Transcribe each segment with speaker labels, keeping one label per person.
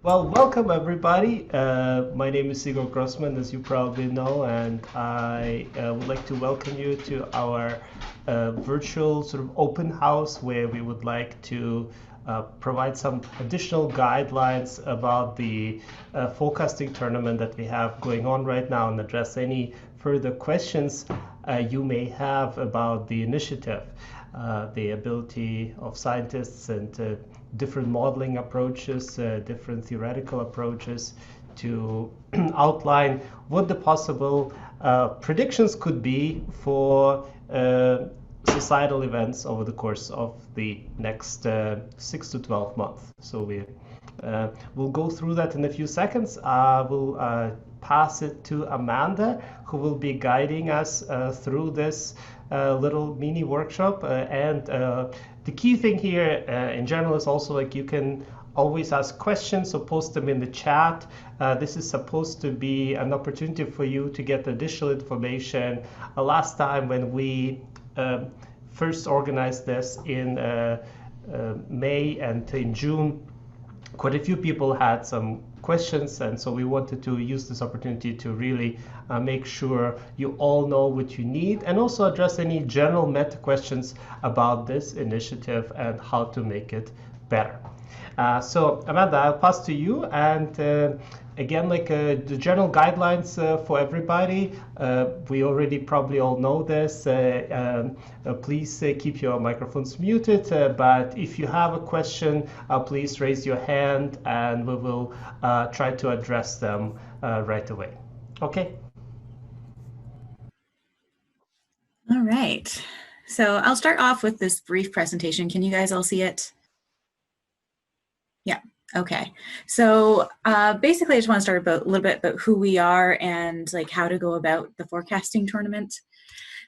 Speaker 1: Well, welcome everybody. My name is Igor Grossman, as you probably know, and I would like to welcome you to our virtual sort of open house where we would like to provide some additional guidelines about the forecasting tournament that we have going on right now and address any further questions you may have about the initiative. The ability of scientists and different modeling approaches, different theoretical approaches to outline what the possible predictions could be for societal events over the course of the next 6 to 12 months. So we'll go through that in a few seconds. We'll pass it to Amanda, who will be guiding us through this little mini workshop. And the key thing here in general is also like you can always ask questions, so post them in the chat. This is supposed to be an opportunity for you to get additional information. Last time when we first organized this in May and in June, quite a few people had some questions, and so we wanted to use this opportunity to really make sure you all know what you need and also address any general meta questions about this initiative and how to make it better. So Amanda, I'll pass to you, and again, like the general guidelines for everybody, we already probably all know this. Please keep your microphones muted, but if you have a question, please raise your hand and we will try to address them right away. Okay?
Speaker 2: All right. So I'll start off with this brief presentation. Can you guys all see it? Yeah. Okay. So basically, I just want to start a little bit about who we are and like how to go about the forecasting tournament.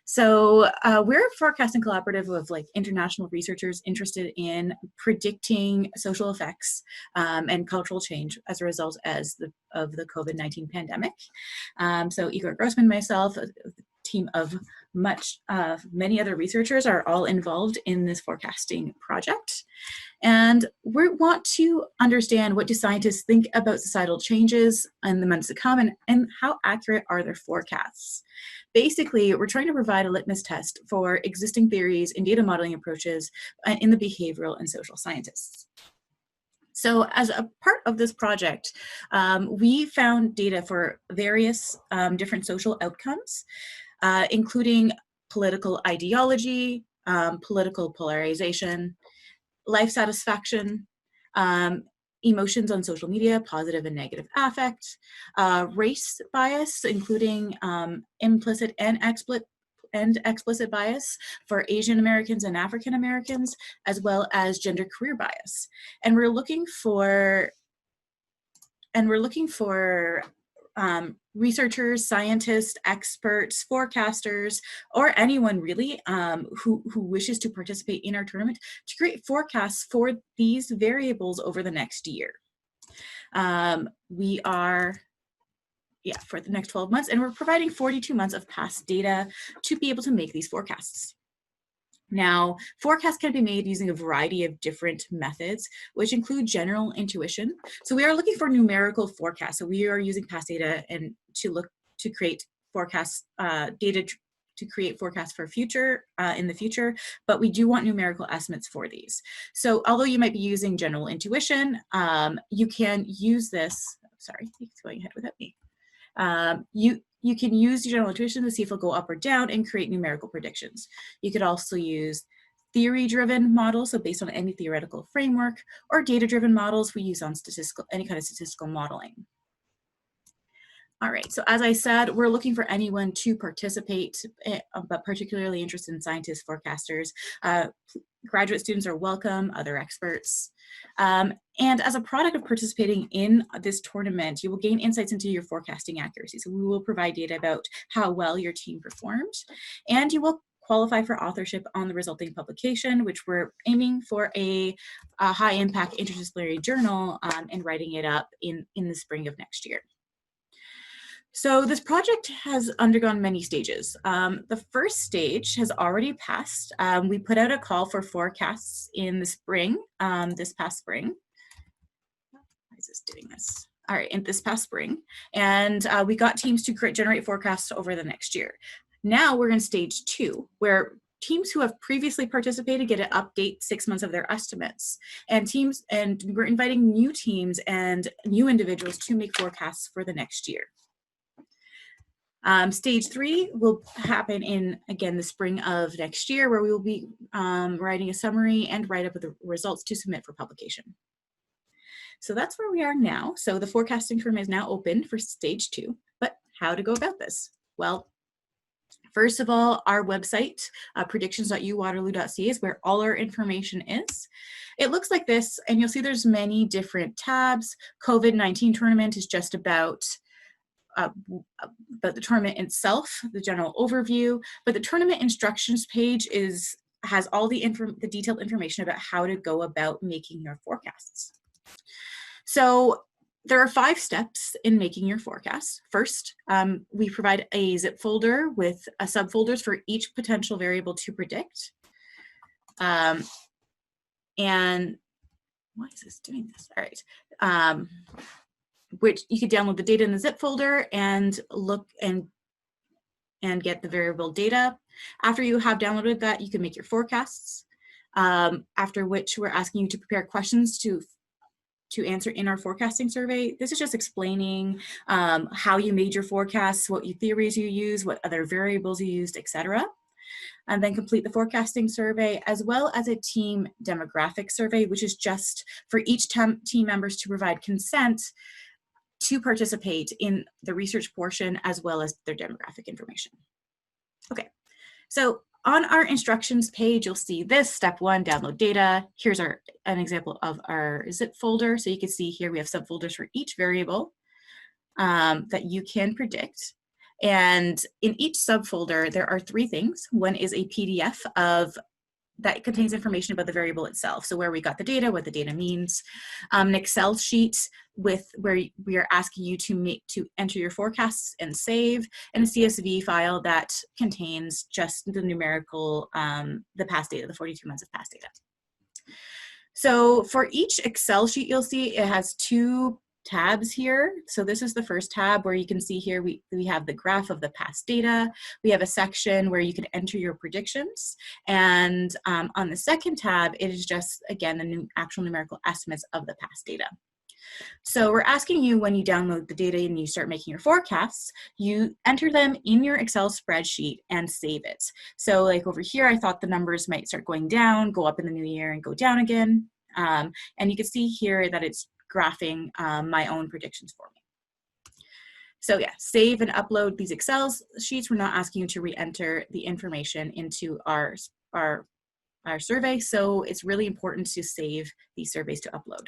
Speaker 2: So we're a forecasting collaborative of like international researchers interested in predicting social effects and cultural change as a result of the COVID-19 pandemic. So Igor Grossman, myself, a team of many other researchers are all involved in this forecasting project. And we want to understand, what do scientists think about societal changes in the months to come, and how accurate are their forecasts? Basically, we're trying to provide a litmus test for existing theories and data modeling approaches in the behavioral and social scientists. So as a part of this project, we found data for various different social outcomes, including political ideology, political polarization, life satisfaction, emotions on social media, positive and negative affect, race bias, including implicit and explicit bias for Asian Americans and African Americans, as well as gender career bias. And we're looking for researchers, scientists, experts, forecasters, or anyone really who wishes to participate in our tournament to create forecasts for these variables over the next year. We are for the next 12 months, and we're providing 42 months of past data to be able to make these forecasts. Now, forecasts can be made using a variety of different methods, which include general intuition. So we are looking for numerical forecasts. So we are using past data and to create forecasts, data to create forecasts for in the future, but we do want numerical estimates for these. So although you might be using general intuition, you can use this. Sorry, he's going ahead without me. You can use general intuition to see if it'll go up or down and create numerical predictions. You could also use theory-driven models, so based on any theoretical framework, or data-driven models we use on any kind of statistical modeling. All right, so as I said, we're looking for anyone to participate, but particularly interested in scientists, forecasters. Graduate students are welcome, other experts. And as a product of participating in this tournament, you will gain insights into your forecasting accuracy. So we will provide data about how well your team performed, and you will qualify for authorship on the resulting publication, which we're aiming for a high impact interdisciplinary journal and writing it up in the spring of next year. So this project has undergone many stages. The first stage has already passed. We put out a call for forecasts in the spring, this past spring. is this doing this? All right, in this past spring, and we got teams to generate forecasts over the next year. Now we're in stage 2, where teams who have previously participated get to update 6 months of their estimates, and we're inviting new teams and new individuals to make forecasts for the next year. Stage 3 will happen in, again, the spring of next year, where we will be writing a summary and write-up of the results to submit for publication. So that's where we are now. So the forecasting firm is now open for stage 2, but how to go about this? Well, first of all, our website, predictions.uwaterloo.ca, is where all our information is. It looks like this, and you'll see there's many different tabs. COVID-19 tournament is just about the tournament itself, the general overview, but the tournament instructions page has all the detailed information about how to go about making your forecasts. So there are 5 steps in making your forecast. First, we provide a zip folder with subfolders for each potential variable to predict. And why is this doing this? All right. Which you could download the data in the zip folder and look and get the variable data. After you have downloaded that, you can make your forecasts. After which we're asking you to prepare questions to answer in our forecasting survey. This is just explaining how you made your forecasts, what theories you use, what other variables you used, etc. And then complete the forecasting survey, as well as a team demographic survey, which is just for each team members to provide consent to participate in the research portion, as well as their demographic information. Okay, so on our instructions page, you'll see this, step 1, download data. Here's an example of our zip folder. So you can see here we have subfolders for each variable that you can predict. And in each subfolder, there are 3 things. One is a PDF that contains information about the variable itself. So where we got the data, what the data means, an Excel sheet where we are asking you to enter your forecasts and save, and a CSV file that contains just the numerical, the past data, the 42 months of past data. So for each Excel sheet, you'll see it has 2 tabs here. So this is the first tab where you can see here we have the graph of the past data. We have a section where you can enter your predictions. And on the second tab, it is just, again, the actual numerical estimates of the past data. So we're asking you, when you download the data and you start making your forecasts, you enter them in your Excel spreadsheet and save it. So like over here, I thought the numbers might start going down, go up in the new year, and go down again. And you can see here that it's graphing my own predictions for me. So yeah, save and upload these Excel sheets. We're not asking you to re-enter the information into our survey, so it's really important to save these surveys to upload.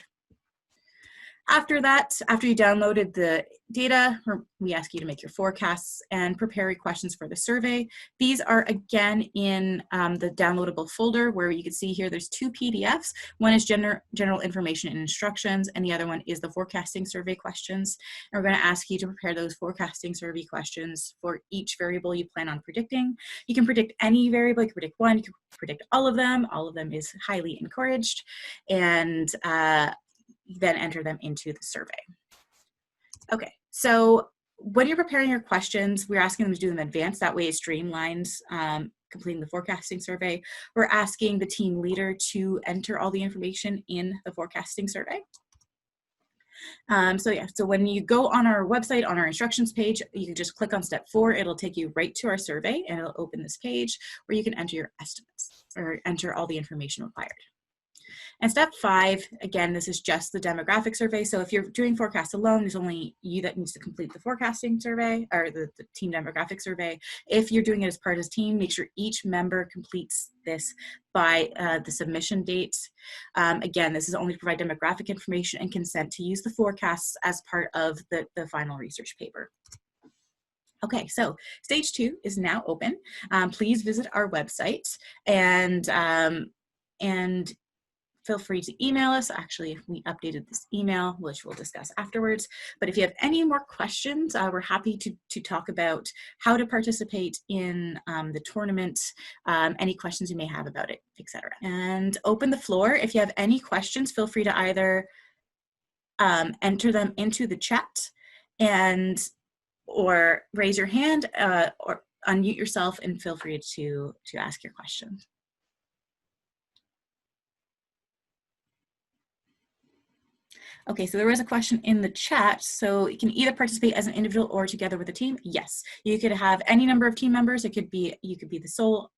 Speaker 2: After that, after you downloaded the data, we ask you to make your forecasts and prepare your questions for the survey. These are again in the downloadable folder, where you can see here there's 2 PDFs. One is general information and instructions, and the other one is the forecasting survey questions. And we're going to ask you to prepare those forecasting survey questions for each variable you plan on predicting. You can predict any variable. You can predict one, you can predict all of them. All of them is highly encouraged. And then enter them into the survey. Okay, so when you're preparing your questions, we're asking them to do them in advance. That way it streamlines completing the forecasting survey. We're asking the team leader to enter all the information in the forecasting survey. So when you go on our website, on our instructions page, you can just click on step 4. It'll take you right to our survey, and it'll open this page where you can enter your estimates or enter all the information required. And step 5, again, this is just the demographic survey. So if you're doing forecast alone, there's only you that needs to complete the forecasting survey, or the team demographic survey. If you're doing it as part of the team, make sure each member completes this by the submission date. Again, this is only to provide demographic information and consent to use the forecasts as part of the final research paper. Okay, so stage 2 is now open. Please visit our website and feel free to email us. Actually, we updated this email, which we'll discuss afterwards. But if you have any more questions, we're happy to talk about how to participate in the tournament, any questions you may have about it, etc. And open the floor. If you have any questions, feel free to either enter them into the chat and or raise your hand or unmute yourself and feel free to ask your question. Okay, so there was a question in the chat. So you can either participate as an individual or together with a team. Yes, you could have any number of team members. It could be, you could be the sole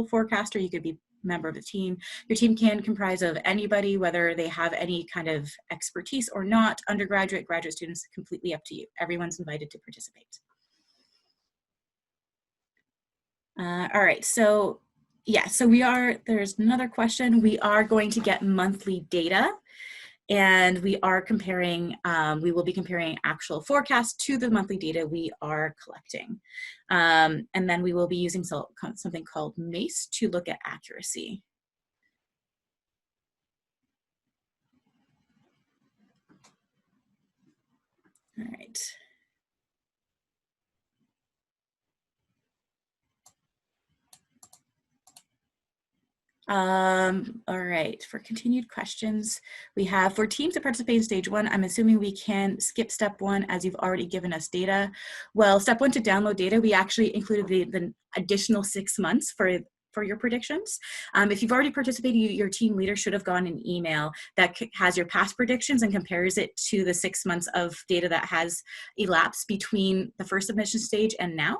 Speaker 2: forecaster. You could be a member of the team. Your team can comprise of anybody, whether they have any kind of expertise or not. Undergraduate, graduate students, completely up to you. Everyone's invited to participate. All right, so yeah, so there's another question. We are going to get monthly data. And we are comparing, we will be comparing actual forecasts to the monthly data we are collecting. And then we will be using something called MACE to look at accuracy. All right. All right, for continued questions, we have for teams that participate in stage 1, I'm assuming we can skip step 1 as you've already given us data. Well, step 1 to download data, we actually included the additional 6 months for your predictions. If you've already participated, your team leader should have gotten an email that has your past predictions and compares it to the 6 months of data that has elapsed between the first submission stage and now.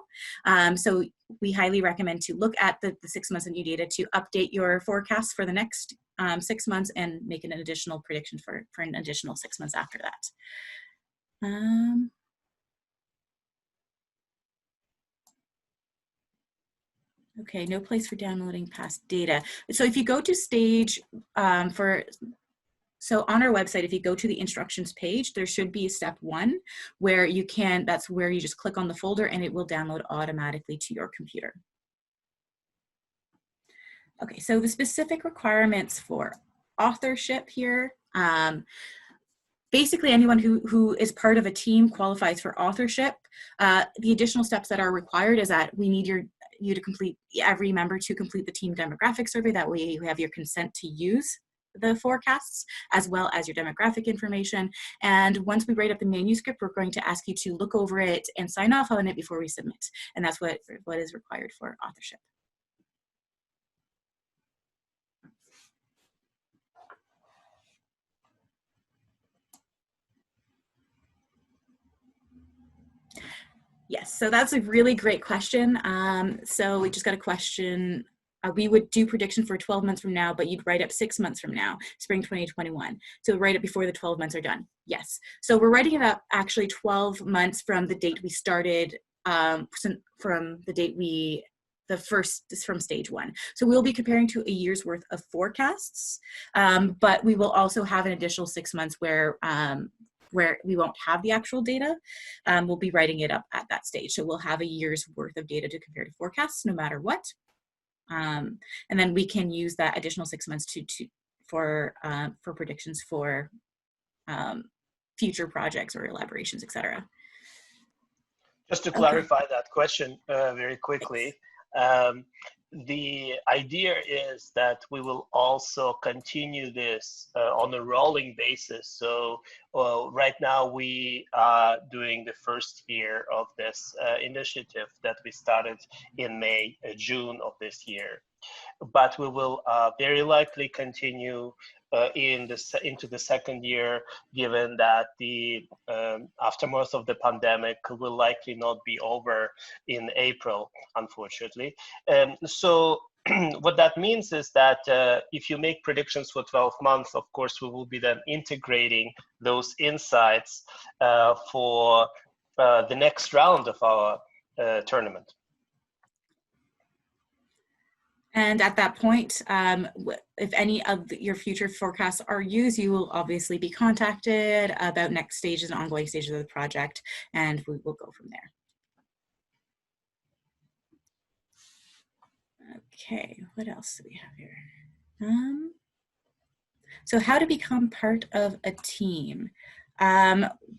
Speaker 2: So we highly recommend to look at the 6 months of new data to update your forecast for the next 6 months and make an additional prediction for an additional 6 months after that. Okay, no place for downloading past data. So if you go to stage so on our website, if you go to the instructions page, there should be step 1 where you can, that's where you just click on the folder and it will download automatically to your computer. Okay, so the specific requirements for authorship here, basically anyone who is part of a team qualifies for authorship. The additional steps that are required is that we need you to complete, every member to complete the team demographic survey. That way you have your consent to use the forecasts as well as your demographic information. And once we write up the manuscript, we're going to ask you to look over it and sign off on it before we submit. And that's what is required for authorship. Yes, so that's a really great question. So we just got a question. We would do prediction for 12 months from now, but you'd write up 6 months from now, spring 2021. So write it before the 12 months are done. Yes. So we're writing it up actually 12 months from the date we started, from the date the first is from stage 1. So we'll be comparing to a year's worth of forecasts, but we will also have an additional 6 months where we won't have the actual data. We'll be writing it up at that stage. So we'll have a year's worth of data to compare to forecasts no matter what. And then we can use that additional 6 months for predictions for future projects or elaborations, etc.
Speaker 1: Just to clarify that question very quickly, the idea is that we will also continue this on a rolling basis. So right now we are doing the first year of this initiative that we started in June of this year. But we will very likely continue into the second year, given that the aftermath of the pandemic will likely not be over in April, unfortunately. So what that means is that if you make predictions for 12 months, of course, we will be then integrating those insights for the next round of our tournament.
Speaker 2: And at that point, if any of your future forecasts are used, you will obviously be contacted about next stages and ongoing stages of the project, and we will go from there. Okay, what else do we have here? So how to become part of a team.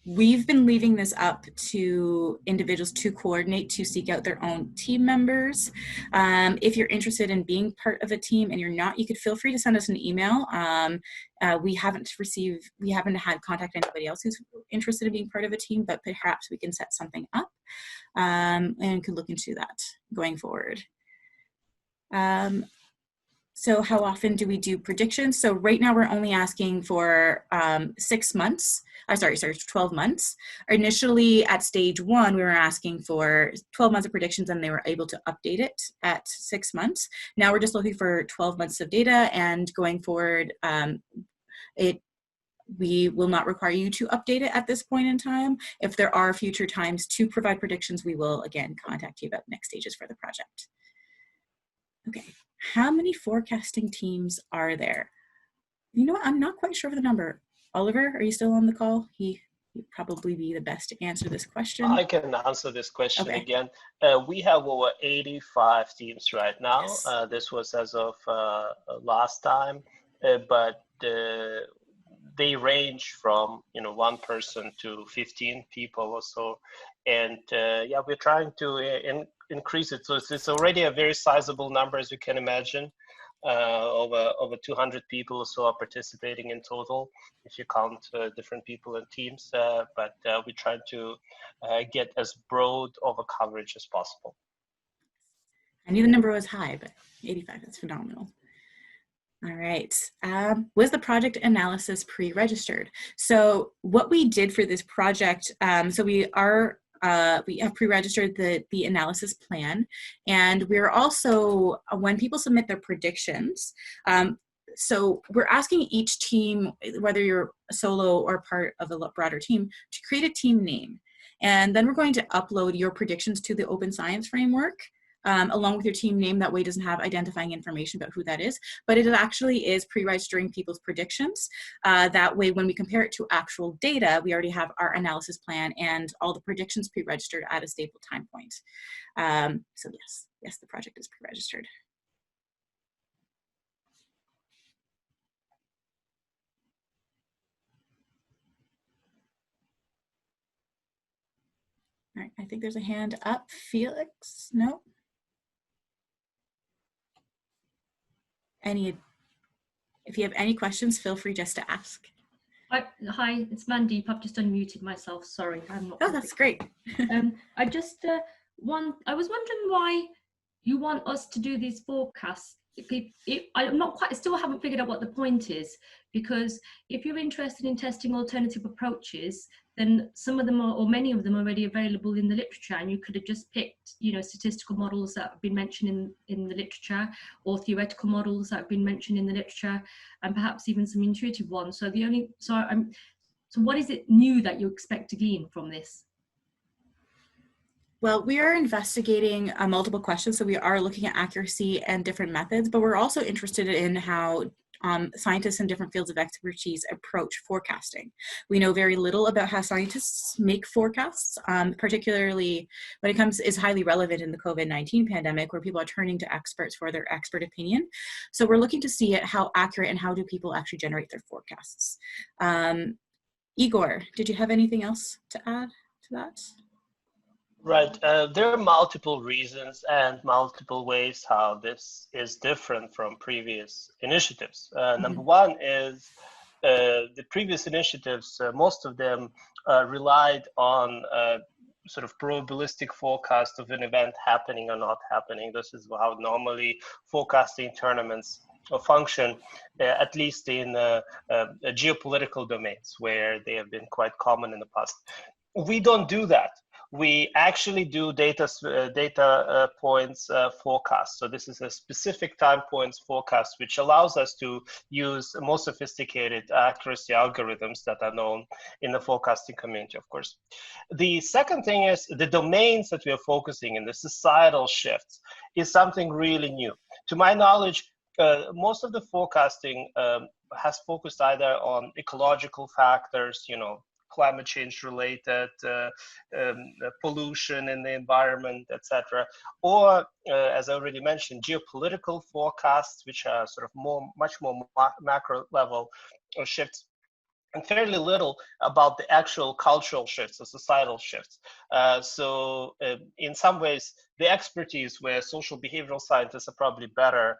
Speaker 2: We've been leaving this up to individuals to coordinate, to seek out their own team members. If you're interested in being part of a team and you're not, you could feel free to send us an email. We haven't had contact anybody else who's interested in being part of a team, but perhaps we can set something up and could look into that going forward. So how often do we do predictions? So right now we're only asking for 6 months. Sorry, 12 months. Initially at stage 1, we were asking for 12 months of predictions and they were able to update it at 6 months. Now we're just looking for 12 months of data, and going forward, we will not require you to update it at this point in time. If there are future times to provide predictions, we will again contact you about next stages for the project. Okay, how many forecasting teams are there? You know what, I'm not quite sure of the number. Oliver, are you still on the call? He'd probably be the best to answer this question.
Speaker 1: I can answer this question
Speaker 2: Okay.
Speaker 1: again. We have over 85 teams right now.
Speaker 2: Yes.
Speaker 1: This was as of last time, but they range from 1 person to 15 people or so, and yeah, we're trying to increase it. So it's already a very sizable number, as you can imagine. Over 200 people or so are participating in total, if you count different people and teams. But we try to get as broad of a coverage as possible.
Speaker 2: I knew the number was high, but 85, that's phenomenal. All right. Was the project analysis pre-registered? So what we did for this project, so we have pre-registered the analysis plan, and we're also, when people submit their predictions, so we're asking each team, whether you're a solo or part of a broader team, to create a team name. And then we're going to upload your predictions to the Open Science Framework, along with your team name. That way it doesn't have identifying information about who that is, but it actually is pre-registering people's predictions. That way, when we compare it to actual data, we already have our analysis plan and all the predictions pre-registered at a stable time point. So yes, the project is pre-registered. All right, I think there's a hand up. Felix, no? If you have any questions, feel free just to ask.
Speaker 3: Hi, it's Mandeep. I've just unmuted myself. Sorry, I'm not.
Speaker 2: Oh, that's great.
Speaker 3: I just I was wondering why you want us to do these forecasts. I still haven't figured out what the point is, because if you're interested in testing alternative approaches, then some of them are, or many of them are already available in the literature, and you could have just picked, statistical models that have been mentioned in the literature, or theoretical models that have been mentioned in the literature, and perhaps even some intuitive ones. So so what is it new that you expect to glean from this?
Speaker 2: Well, we are investigating multiple questions, so we are looking at accuracy and different methods, but we're also interested in how scientists in different fields of expertise approach forecasting. We know very little about how scientists make forecasts, particularly when it is highly relevant in the COVID-19 pandemic, where people are turning to experts for their expert opinion. So we're looking to see how accurate and how do people actually generate their forecasts. Igor, did you have anything else to add to that?
Speaker 1: Right. There are multiple reasons and multiple ways how this is different from previous initiatives. Number one is the previous initiatives, most of them relied on sort of probabilistic forecast of an event happening or not happening. This is how normally forecasting tournaments function, at least in geopolitical domains, where they have been quite common in the past. We don't do that. We actually do data points forecast. So this is a specific time points forecast, which allows us to use more sophisticated accuracy algorithms that are known in the forecasting community, of course. The second thing is the domains that we are focusing in, the societal shifts, is something really new. To my knowledge, most of the forecasting has focused either on ecological factors, climate change related, pollution in the environment, etc. Or, as I already mentioned, geopolitical forecasts, which are sort of much more macro level shifts. and fairly little about the actual cultural shifts or societal shifts. In some ways, the expertise where social behavioral scientists are probably better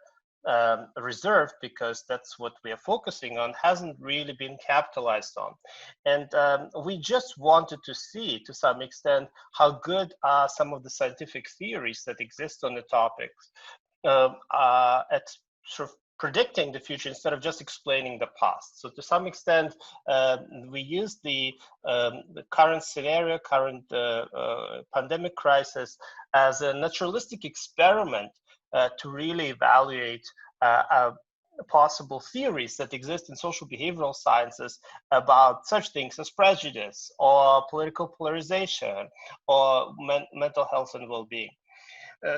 Speaker 1: reserved, because that's what we are focusing on, hasn't really been capitalized on. And we just wanted to see, to some extent, how good are some of the scientific theories that exist on the topics at sort of predicting the future instead of just explaining the past. So to some extent, we use the current scenario, current pandemic crisis, as a naturalistic experiment to really evaluate possible theories that exist in social behavioral sciences about such things as prejudice or political polarization or mental health and well-being.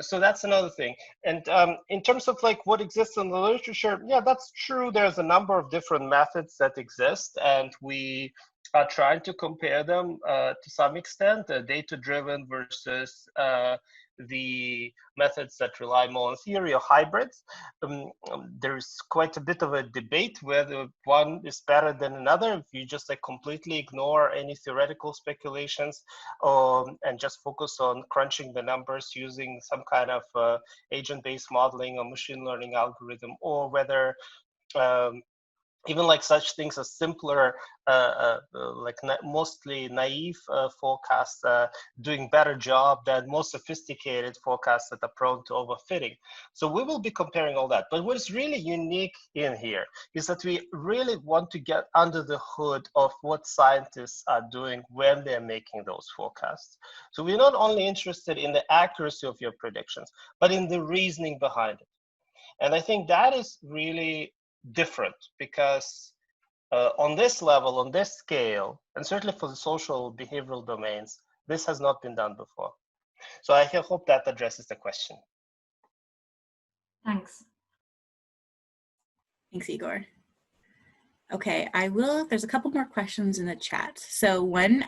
Speaker 1: So that's another thing. And in terms of like what exists in the literature, yeah, that's true. There's a number of different methods that exist, and we are trying to compare them to some extent, data-driven versus the methods that rely more on theory or hybrids. There's quite a bit of a debate whether one is better than another. If you just like completely ignore any theoretical speculations and just focus on crunching the numbers using some kind of agent-based modeling or machine learning algorithm, or whether even like such things as simpler, mostly naive forecasts doing better job than more sophisticated forecasts that are prone to overfitting. So we will be comparing all that. But what is really unique in here is that we really want to get under the hood of what scientists are doing when they're making those forecasts. So we're not only interested in the accuracy of your predictions, but in the reasoning behind it. And I think that is really different, because on this level, on this scale, and certainly for the social behavioral domains, this has not been done before. So I hope that addresses the question.
Speaker 3: Thanks.
Speaker 2: Thanks, Igor. Okay, there's a couple more questions in the chat. So one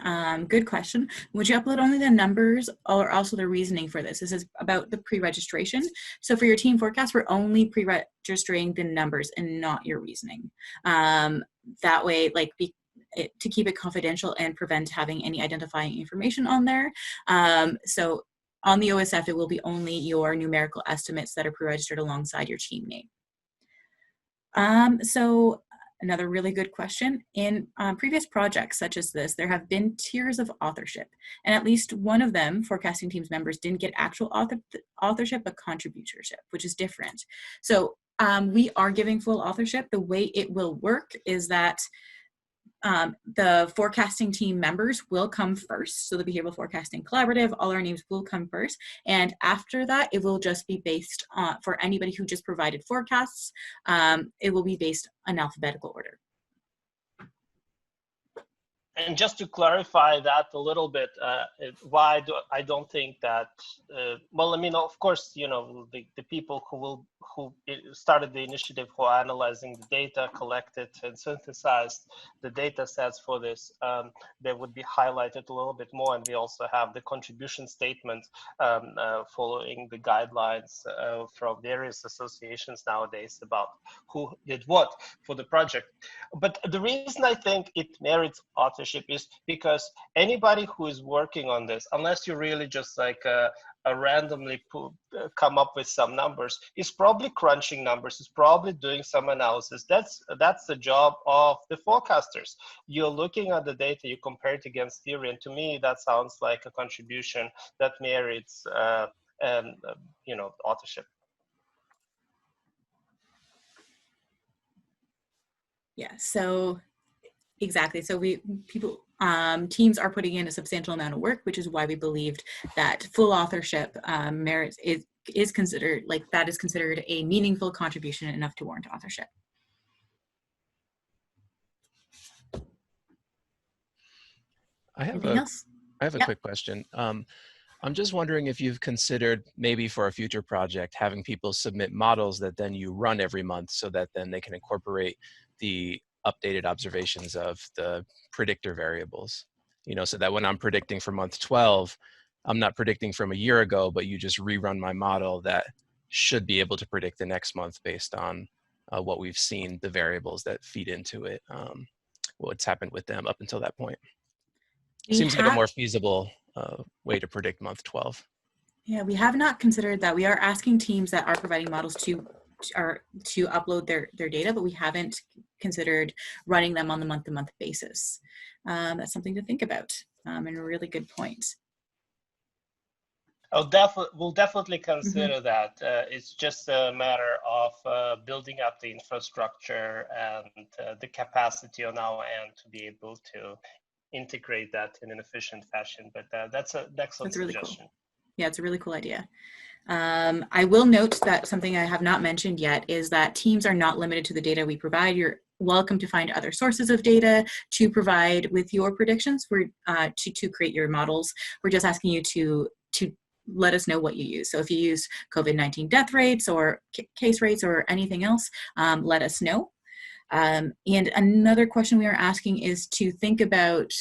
Speaker 2: good question, would you upload only the numbers or also the reasoning for this? This is about the pre-registration. So for your team forecast, we're only pre-registering the numbers and not your reasoning. That way, to keep it confidential and prevent having any identifying information on there. So on the OSF, it will be only your numerical estimates that are pre-registered alongside your team name. So another really good question. In previous projects such as this, there have been tiers of authorship, and at least one of them, forecasting teams members, didn't get actual authorship, but contributorship, which is different. So we are giving full authorship. The way it will work is that the forecasting team members will come first. So the Behavioral Forecasting Collaborative, all our names will come first. And after that, it will just be based on, for anybody who just provided forecasts, it will be based on alphabetical order.
Speaker 1: And just to clarify that a little bit, I don't think that, well, I mean, of course, you know, the people who started the initiative, who are analyzing the data, collected and synthesized the data sets for this, they would be highlighted a little bit more. And we also have the contribution statement following the guidelines from various associations nowadays about who did what for the project. But the reason I think it merits authorship is because anybody who is working on this, unless you really just like randomly come up with some numbers, is probably crunching numbers, is probably doing some analysis. That's the job of the forecasters. You're looking at the data, you compare it against theory, and to me that sounds like a contribution that merits you know, authorship.
Speaker 2: Yeah, so exactly. So teams are putting in a substantial amount of work, which is why we believed that full authorship merits is considered, like that is considered a meaningful contribution enough to warrant authorship.
Speaker 4: I have
Speaker 2: Anything else?
Speaker 4: a quick question. I'm just wondering if you've considered maybe for a future project having people submit models that then you run every month, so that then they can incorporate the updated observations of the predictor variables, you know, so that when I'm predicting for month 12, I'm not predicting from a year ago, but you just rerun my model that should be able to predict the next month based on what we've seen, the variables that feed into it. what's happened with them up until that point.
Speaker 2: We
Speaker 4: Seems like a
Speaker 2: have-
Speaker 4: more feasible way to predict month 12.
Speaker 2: Yeah, we have not considered that. We are asking teams that are providing models to upload their data, but we haven't considered running them on the month-to-month basis. That's something to think about, and a really good point.
Speaker 1: We'll definitely consider that. It's just a matter of building up the infrastructure and the capacity on our end to be able to integrate that in an efficient fashion. But that's an excellent
Speaker 2: really
Speaker 1: suggestion.
Speaker 2: Cool. Yeah, it's a really cool idea. I will note that something I have not mentioned yet is that teams are not limited to the data we provide. You're welcome to find other sources of data to provide with your predictions to create your models. We're just asking you to let us know what you use. So if you use COVID-19 death rates or case rates or anything else, let us know. And another question we are asking is to think about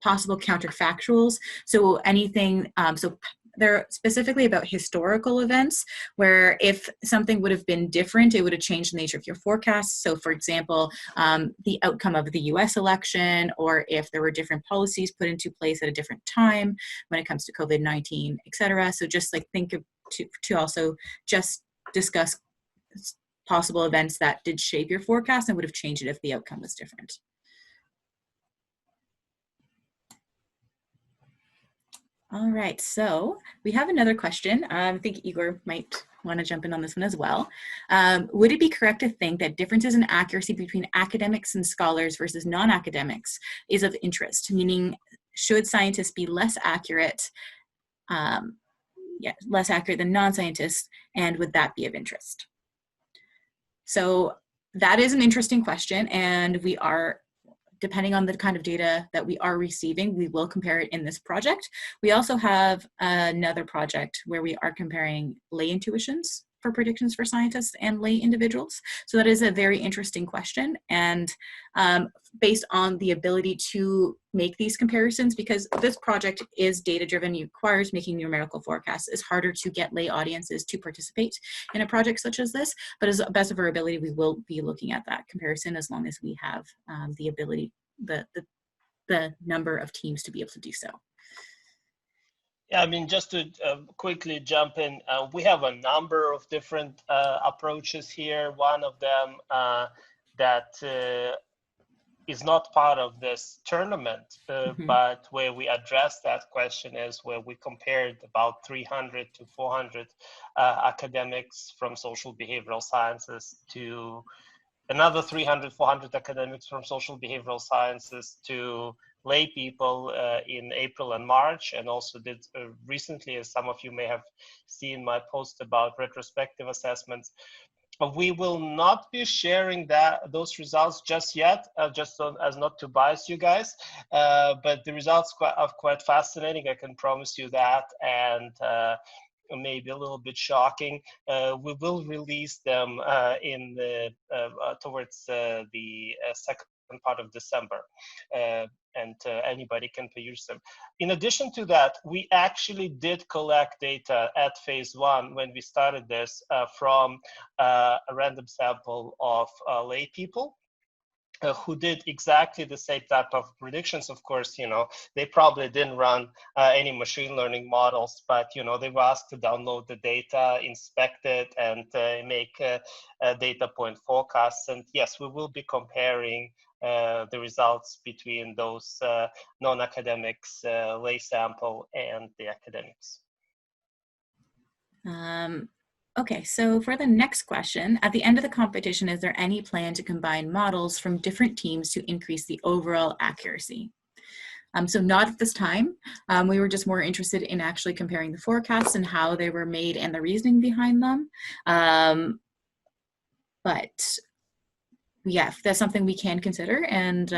Speaker 2: possible counterfactuals. So anything, so they're specifically about historical events where if something would have been different, it would have changed the nature of your forecast. So for example, the outcome of the US election, or if there were different policies put into place at a different time when it comes to COVID-19, et cetera. So just like think of to also just discuss possible events that did shape your forecast and would have changed it if the outcome was different. All right, so we have another question. I think Igor might want to jump in on this one as well. Would it be correct to think that differences in accuracy between academics and scholars versus non-academics is of interest? Meaning, should scientists be less accurate than non-scientists, and would that be of interest? So that is an interesting question, and we are, depending on the kind of data that we are receiving, we will compare it in this project. We also have another project where we are comparing lay intuitions for predictions for scientists and lay individuals. So that is a very interesting question, and based on the ability to make these comparisons, because this project is data-driven, it requires making numerical forecasts, it's harder to get lay audiences to participate in a project such as this, but as best of our ability, we will be looking at that comparison as long as we have the ability, the number of teams to be able to do so.
Speaker 1: Yeah, I mean, just to quickly jump in, we have a number of different approaches here. One of them that is not part of this tournament, but where we address that question is where we compared about 300 to 400 academics from social behavioral sciences to another 300, 400 academics from social behavioral sciences to lay people in April and March, and also did recently, as some of you may have seen my post about retrospective assessments. We will not be sharing those results just yet, as not to bias you guys, but the results are quite fascinating, I can promise you that, and maybe a little bit shocking. We will release them towards the second part of December, and anybody can peruse them. In addition to that, we actually did collect data at phase 1 when we started this from a random sample of lay people who did exactly the same type of predictions. Of course, they probably didn't run any machine learning models, but they were asked to download the data, inspect it, and make data point forecasts. And yes, we will be comparing the results between those non-academics, lay sample, and the academics.
Speaker 2: Okay, so for the next question, at the end of the competition, is there any plan to combine models from different teams to increase the overall accuracy? So not at this time. We were just more interested in actually comparing the forecasts and how they were made and the reasoning behind them. But yeah, that's something we can consider and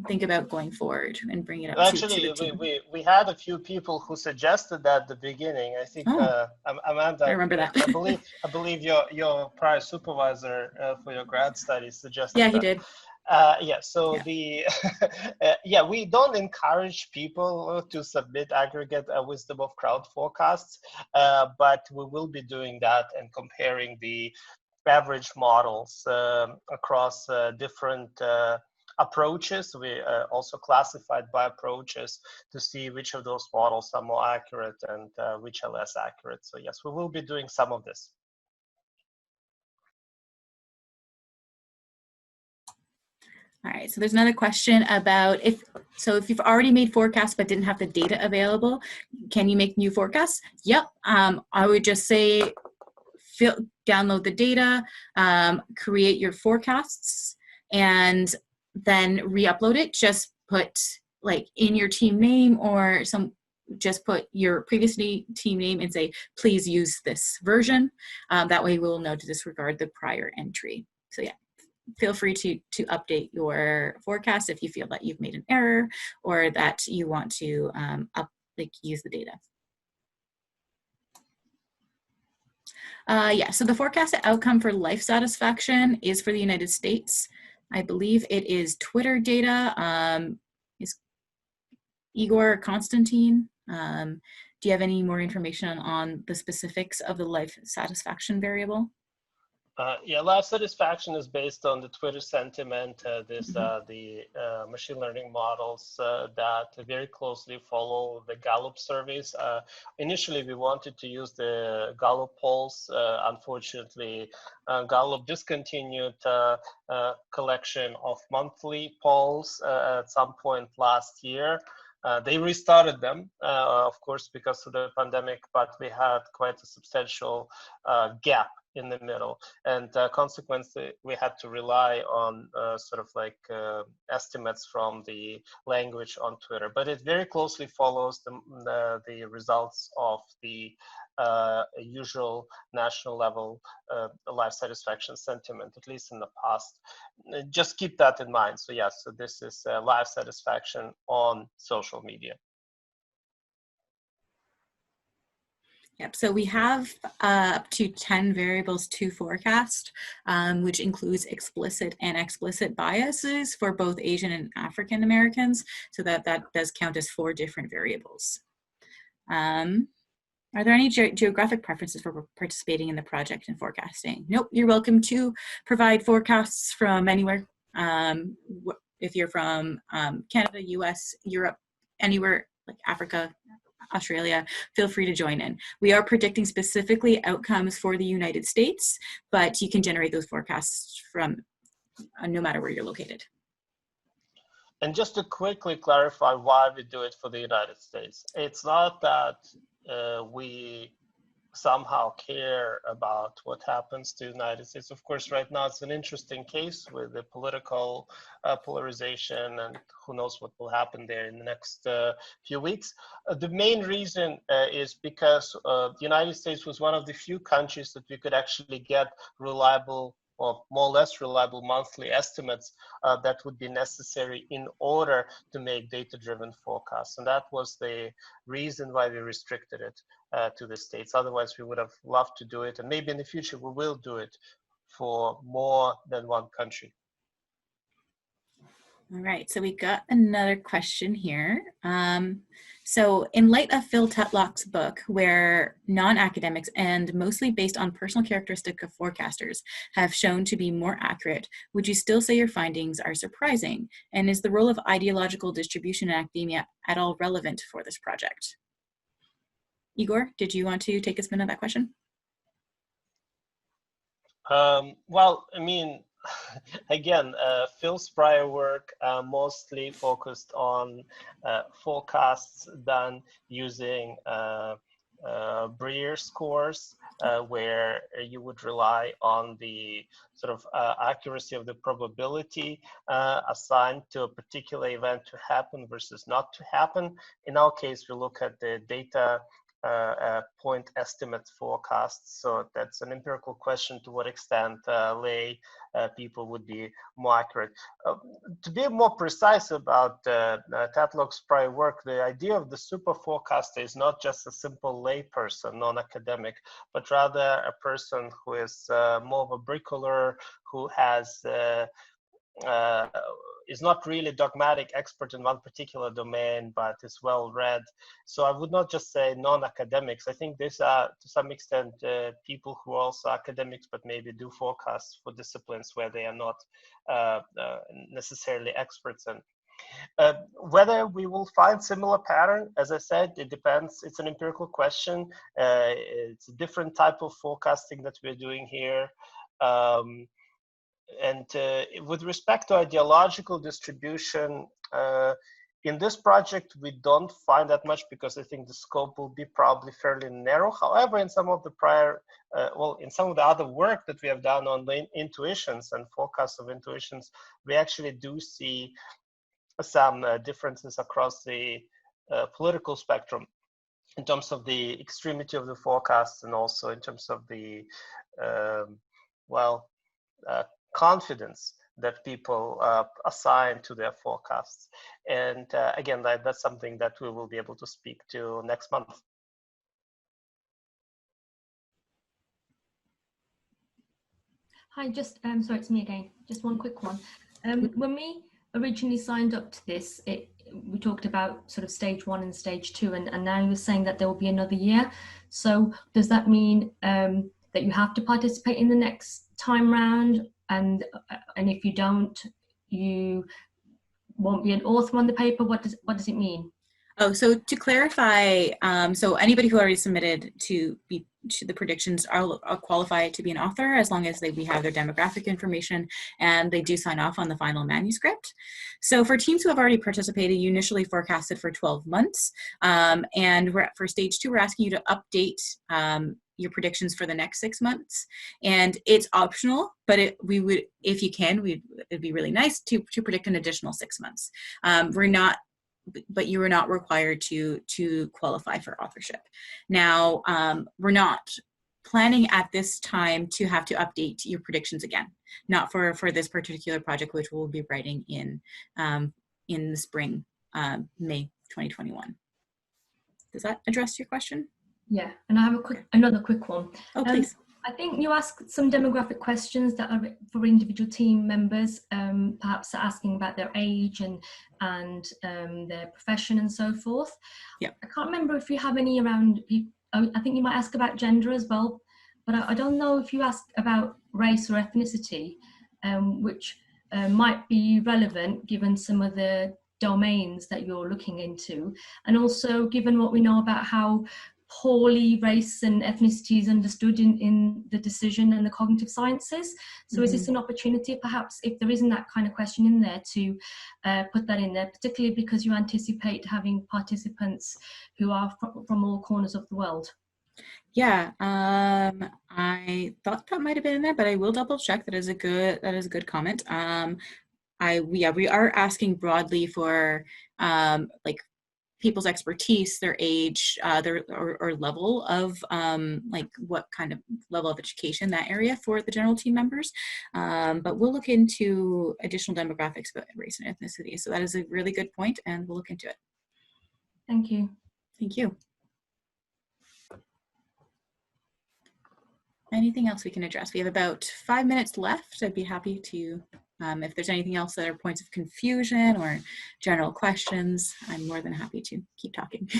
Speaker 2: think about going forward and bring it up.
Speaker 1: Actually, to the team. We had a few people who suggested that at the beginning. I think Amanda,
Speaker 2: I remember that.
Speaker 1: I believe your prior supervisor for your grad study suggested.
Speaker 2: Yeah, he did.
Speaker 1: So we don't encourage people to submit aggregate wisdom of crowd forecasts, but we will be doing that and comparing the average models across different approaches. We also classified by approaches to see which of those models are more accurate and which are less accurate. So yes, we will be doing some of this.
Speaker 2: All right, so there's another question about if you've already made forecasts but didn't have the data available, can you make new forecasts? Yep, I would just say download the data, create your forecasts, and then re-upload it. Just put like in your team name or just put your previous team name and say, please use this version. That way we'll know to disregard the prior entry. So yeah. Feel free to update your forecast if you feel that you've made an error or that you want to use the data. Yeah, so the forecasted outcome for life satisfaction is for the United States. I believe it is Twitter data. Is Igor or Konstantin? Do you have any more information on the specifics of the life satisfaction variable?
Speaker 1: Yeah, life satisfaction is based on the Twitter sentiment. The machine learning models that very closely follow the Gallup surveys. Initially, we wanted to use the Gallup polls. Unfortunately, Gallup discontinued collection of monthly polls at some point last year. They restarted them, of course, because of the pandemic, but we had quite a substantial gap in the middle, and consequently we had to rely on estimates from the language on Twitter, but it very closely follows the results of the usual national level life satisfaction sentiment, at least in the past. Just keep that in mind. So yes, so this is life satisfaction on social media.
Speaker 2: Yep, so we have up to 10 variables to forecast, which includes explicit and explicit biases for both Asian and African Americans. So that does count as 4 different variables. Are there any geographic preferences for participating in the project and forecasting? Nope, you're welcome to provide forecasts from anywhere. If you're from Canada, US, Europe, anywhere like Africa, Australia, feel free to join in. We are predicting specifically outcomes for the United States, but you can generate those forecasts from no matter where you're located.
Speaker 1: And just to quickly clarify why we do it for the United States, it's not that we somehow care about what happens to the United States. Of course, right now it's an interesting case with the political polarization, and who knows what will happen there in the next few weeks. The main reason is because the United States was one of the few countries that we could actually get reliable, or more or less reliable monthly estimates that would be necessary in order to make data-driven forecasts. And that was the reason why we restricted it to the States. Otherwise, we would have loved to do it. And maybe in the future, we will do it for more than one country.
Speaker 2: All right, so we got another question here. So in light of Phil Tetlock's book, where non-academics and mostly based on personal characteristic of forecasters have shown to be more accurate, would you still say your findings are surprising? And is the role of ideological distribution in academia at all relevant for this project? Igor, did you want to take a spin at that question?
Speaker 1: Well, I mean, again, Phil's prior work mostly focused on forecasts done using Breer scores, where you would rely on the sort of accuracy of the probability assigned to a particular event to happen versus not to happen. In our case, we look at the data point estimate forecasts. So that's an empirical question to what extent lay people would be more accurate. To be more precise about Tetlock's prior work, the idea of the super forecaster is not just a simple lay person, non-academic, but rather a person who is more of a bricklayer, who has is not really dogmatic expert in one particular domain, but is well read. So I would not just say non-academics. I think these are to some extent people who are also academics, but maybe do forecasts for disciplines where they are not necessarily experts in. Whether we will find similar pattern, as I said, it depends. It's an empirical question. It's a different type of forecasting that we're doing here. And with respect to ideological distribution, in this project, we don't find that much because I think the scope will be probably fairly narrow. However, in some of the prior, in some of the other work that we have done on the intuitions and forecasts of intuitions, we actually do see some differences across the political spectrum in terms of the extremity of the forecasts and also in terms of the, confidence that people assign to their forecasts. And again, that's something that we will be able to speak to next month.
Speaker 3: Hi, sorry, it's me again. Just one quick one. When we originally signed up to this, we talked about sort of stage 1 and stage 2, and now you're saying that there will be another year. So does that mean that you have to participate in the next time round? And if you don't, you won't be an author on the paper? What does it mean?
Speaker 2: Oh, so to clarify, so anybody who already submitted to the predictions are qualified to be an author as long as we have their demographic information and they do sign off on the final manuscript. So for teams who have already participated, you initially forecasted for 12 months. And for stage 2, we're asking you to update your predictions for the next 6 months. And it's optional, but we would, if you can, it'd be really nice to predict an additional 6 months. But you are not required to qualify for authorship. Now, we're not planning at this time to have to update your predictions again, not for this particular project, which we'll be writing in the spring, May 2021. Does that address your question?
Speaker 3: Yeah, and I have another quick one.
Speaker 2: Oh, please.
Speaker 3: I think you asked some demographic questions that are for individual team members, perhaps asking about their age and their profession and so forth.
Speaker 2: Yeah.
Speaker 3: I can't remember if you have any around people. I think you might ask about gender as well, but I don't know if you asked about race or ethnicity, which might be relevant given some of the domains that you're looking into, and also given what we know about how poorly race and ethnicity is understood in the decision and the cognitive sciences. So is this an opportunity, perhaps, if there isn't that kind of question in there, to put that in there, particularly because you anticipate having participants who are from all corners of the world?
Speaker 2: Yeah, I thought that might have been in there, but I will double check. That is a good comment. We are asking broadly for like people's expertise, their age, or level of like what kind of level of education that area for the general team members. But we'll look into additional demographics about race and ethnicity. So that is a really good point, and we'll look into it.
Speaker 3: Thank you.
Speaker 2: Thank you. Anything else we can address? We have about 5 minutes left. I'd be happy to, if there's anything else that are points of confusion or general questions, I'm more than happy to keep talking.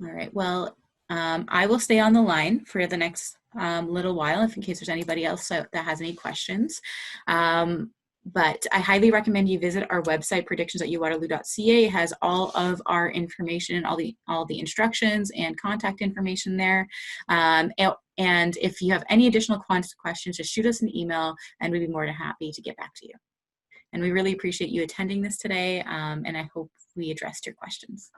Speaker 2: All right, well, I will stay on the line for the next little while in case there's anybody else that has any questions. But I highly recommend you visit our website, predictions.uwaterloo.ca. It has all of our information, all the instructions and contact information there. And if you have any additional questions, just shoot us an email and we'd be more than happy to get back to you. And we really appreciate you attending this today, and I hope we addressed your questions.